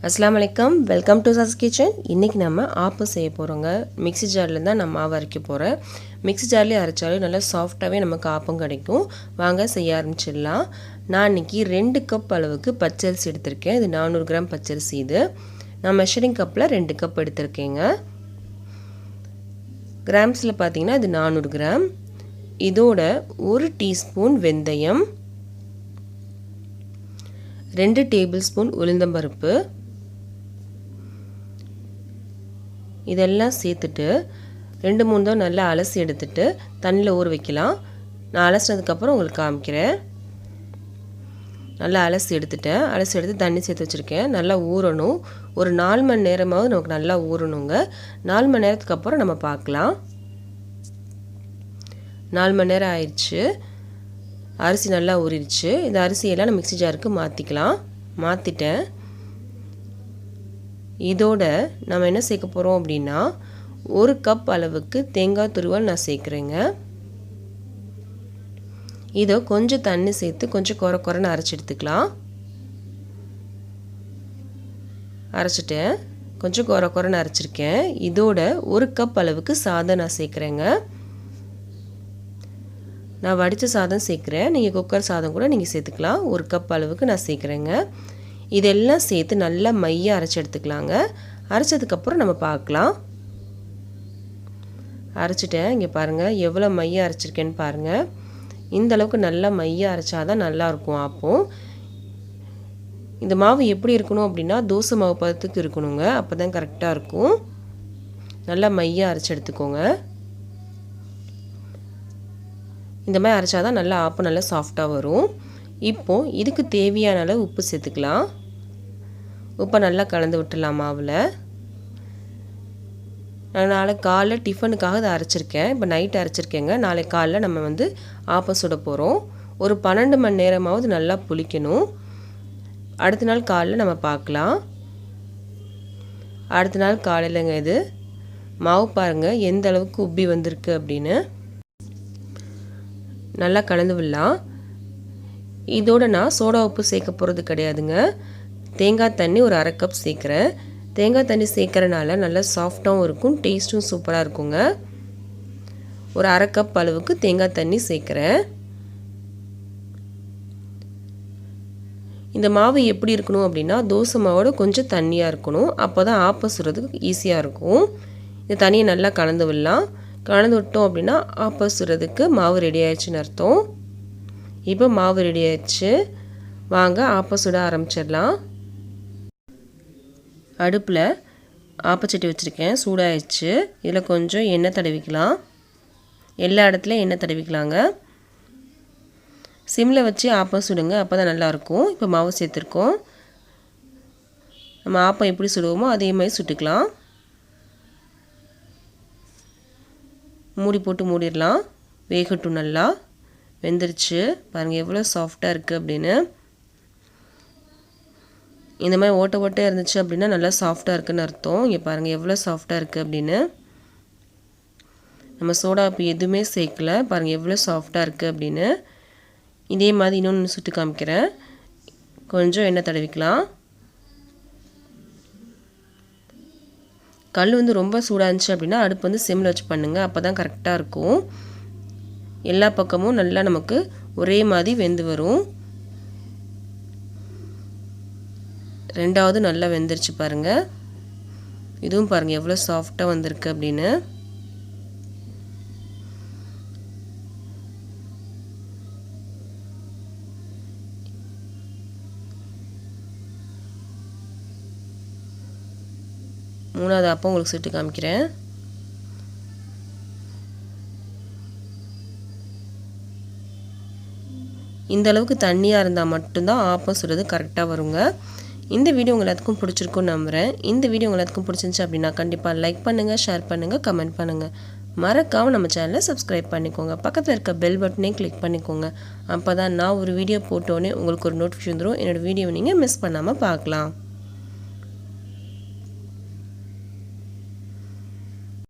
Assalamualaikum, welcome to Shasha's Kitchen. இன்னைக்கு நம்ம ஆப்பு செய்ய போறோங்க. மிக்ஸி ஜார்ல தான் நான் மாவு அரைக்க போறேன். மிக்ஸி ஜார்லயே அரைச்சாலும் நல்லா சாஃப்ட்டாவே நமக்கு ஆப்பம் கிடைக்கும். வாங்க செய்ய ஆரம்பிச்சிடலாம். நான் இன்னைக்கு 2 கப் அளவுக்கு பச்சரிசி எடுத்திருக்கேன். இது 400 கிராம் பச்சரிசி இது. நான் மெஷரிங் கப்ல 2 கப் எடுத்திருக்கேங்க. கிராம்ஸ்ல பாத்தீங்கன்னா இது 400 கிராம். இதோட 1 டீஸ்பூன் வெந்தயம், 2 டேபிள் ஸ்பூன் உளுந்தம்பருப்பு, இதெல்லாம் சேர்த்துட்டு 2-3 தடவை நல்லா அலசி எடுத்துட்டு தண்ணியில் ஊற வைக்கலாம். நான் அலசினதுக்கப்புறம் உங்களுக்கு காமிக்கிறேன். நல்லா அலசி எடுத்து தண்ணி சேர்த்து வச்சுருக்கேன். நல்லா ஊறணும். ஒரு 4 மணி நேரமாவது நமக்கு நல்லா ஊறணுங்க. 4 மணி நேரத்துக்கு அப்புறம் நம்ம பார்க்கலாம். 4 மணி நேரம் ஆயிடுச்சு. அரிசி நல்லா ஊறிடுச்சு. இந்த அரிசியெல்லாம் நான் மிக்ஸி ஜாருக்கு மாற்றிக்கலாம். மாற்றிட்டேன். இதோட நம்ம என்ன சேர்க்க போகிறோம் அப்படின்னா 1 கப் அளவுக்கு தேங்காய் துருவல் நான் சேர்க்குறேங்க. இதோ கொஞ்சம் தண்ணி சேர்த்து கொஞ்சம் கொரன்னு அரைச்சி எடுத்துக்கலாம். அரைச்சிட்டேன். கொஞ்சம் கொரன்னு அரைச்சிருக்கேன். இதோட 1 கப் அளவுக்கு சாதம் நான் சேர்க்குறேங்க. நான் வடித்த சாதம் சேர்க்குறேன். நீங்கள் குக்கர் சாதம் கூட நீங்கள் சேர்த்துக்கலாம். 1 கப் அளவுக்கு நான் சேர்க்குறேங்க. இதெல்லாம் சேர்த்து நல்லா மையாக அரைச்சி எடுத்துக்கலாங்க. அரைச்சதுக்கப்புறம் நம்ம பார்க்கலாம். அரைச்சிட்டேன். இங்கே பாருங்கள் எவ்வளோ மையாக அரைச்சிருக்கேன்னு பாருங்கள். இந்த அளவுக்கு நல்லா மையாக அரைச்சாதான் நல்லாயிருக்கும் ஆப்பம். இந்த மாவு எப்படி இருக்கணும் அப்படின்னா தோசை மாவு பதத்துக்கு இருக்கணுங்க. அப்போ தான் கரெக்டாக இருக்கும். நல்லா மையாக அரைச்சி எடுத்துக்கோங்க. இந்த மாதிரி அரைச்சாதான் நல்லா ஆப்பம் நல்லா சாஃப்டாக வரும். இப்போது இதுக்கு தேவையான அளவு உப்பு சேர்த்துக்கலாம். உப்பை நல்லா கலந்து விட்டுடலாம் மாவில். நான் நாளைக்கு காலைல டிஃபனுக்காக இதை அரைச்சிருக்கேன். இப்போ நைட்டு அரைச்சிருக்கேங்க. நாளைக்கு காலைல நம்ம ஆப்பம் சுட போகிறோம். ஒரு 12 மணி நேரமாவது நல்லா புளிக்கணும். அடுத்த நாள் காலைல நம்ம பார்க்கலாம். அடுத்த நாள் காலையிலங்க இது மாவு பாருங்கள் எந்த அளவுக்கு உப்பி வந்திருக்கு அப்படின்னு. நல்லா கலந்து விடலாம். இதோட நான் சோடா உப்பு சேர்க்க போகிறது கிடையாதுங்க. தேங்காய் தண்ணி ஒரு 1/2 கப் சேர்க்குறேன். தேங்காய் தண்ணி சேர்க்குறனால நல்லா சாஃப்டாகவும் இருக்கும், டேஸ்ட்டும் சூப்பராக இருக்குங்க. ஒரு 1/2 கப் அளவுக்கு தேங்காய் தண்ணி சேர்க்குறேன். இந்த மாவு எப்படி இருக்கணும் அப்படின்னா தோசை மாவோட கொஞ்சம் தண்ணியாக இருக்கணும். அப்போ தான் ஆப்பம் சுடுறதுக்கு ஈஸியாக இருக்கும். இந்த தண்ணியை நல்லா கலந்து விடலாம். கலந்து விட்டோம் அப்படின்னா ஆப்பம் சுடுறதுக்கு மாவு ரெடி ஆயிடுச்சுன்னு அர்த்தம். இப்போ மாவு ரெடி ஆயிடுச்சு. வாங்க ஆப்பம் சுட ஆரம்பிச்சிடலாம். அடுப்பில் ஆப்பச்சட்டி வச்சுருக்கேன். சூடாயிடுச்சு. இதில் கொஞ்சம் எண்ணெய் தடவிக்கலாம். எல்லா இடத்துலையும் எண்ணெய் தடவிக்கலாங்க. சிம்மில் வச்சு ஆப்பம் சுடுங்க. அப்போ தான் நல்லாயிருக்கும். இப்போ மாவு சேர்த்துருக்கோம். நம்ம ஆப்பம் எப்படி சுடுவோமோ அதே மாதிரி சுட்டுக்கலாம். மூடி போட்டு மூடிடலாம். வேகட்டும். நல்லா வெந்துருச்சு. பாருங்கள் எவ்வளோ சாஃப்டாக இருக்குது அப்படின்னு. இந்த மாதிரி ஓட்ட இருந்துச்சு அப்படின்னா நல்லா சாஃப்டாக இருக்குதுன்னு அர்த்தம். இங்கே பாருங்கள் எவ்வளோ சாஃப்டாக இருக்குது அப்படின்னு. நம்ம சோடா உப்பு எதுவுமே சேர்க்கல. பாருங்கள் எவ்வளோ சாஃப்டாக இருக்குது அப்படின்னு. இதே மாதிரி இன்னொன்று சுட்டு காமிக்கிறேன். கொஞ்சம் எண்ணெய் தடவிக்கலாம். கல் ரொம்ப சூடாக இருந்துச்சு அப்படின்னா அடுப்பு சிம்மில் வச்சு பண்ணுங்கள். அப்போ தான் கரெக்டாக இருக்கும். எல்லா பக்கமும் நல்லா நமக்கு ஒரே மாதிரி வெந்து வரும். ரெண்டாவது நல்லா வெந்துருச்சு பாருங்கள். இதுவும் பாருங்கள் எவ்வளோ சாஃப்டாக வந்திருக்கு அப்படின்னு. மூணாவது ஆப்பம் உங்களுக்கு சுட்டு காமிக்கிறேன். இந்த அளவுக்கு தண்ணியாக இருந்தால் மட்டும்தான் ஆப்பம் சுடுறது கரெக்டாக வருங்க. இந்த வீடியோ உங்கள் எல்லாத்துக்கும் பிடிச்சிருக்குன்னு நம்புகிறேன். இந்த வீடியோ உங்கள் எல்லாத்துக்கும் பிடிச்சிருந்துச்சு அப்படின்னா கண்டிப்பாக லைக் பண்ணுங்கள், ஷேர் பண்ணுங்கள், கமெண்ட் பண்ணுங்கள். மறக்காமல் நம்ம சேனலை சப்ஸ்கிரைப் பண்ணிக்கோங்க. பக்கத்தில் இருக்க பெல் பட்டனையும் கிளிக் பண்ணிக்கோங்க. அப்போ தான் நான் ஒரு வீடியோ போட்டோன்னே உங்களுக்கு ஒரு நோட்டிஃபிகேஷன் வந்துடும். என்னோடய வீடியோவை நீங்கள் மிஸ் பண்ணாமல் பார்க்கலாம்.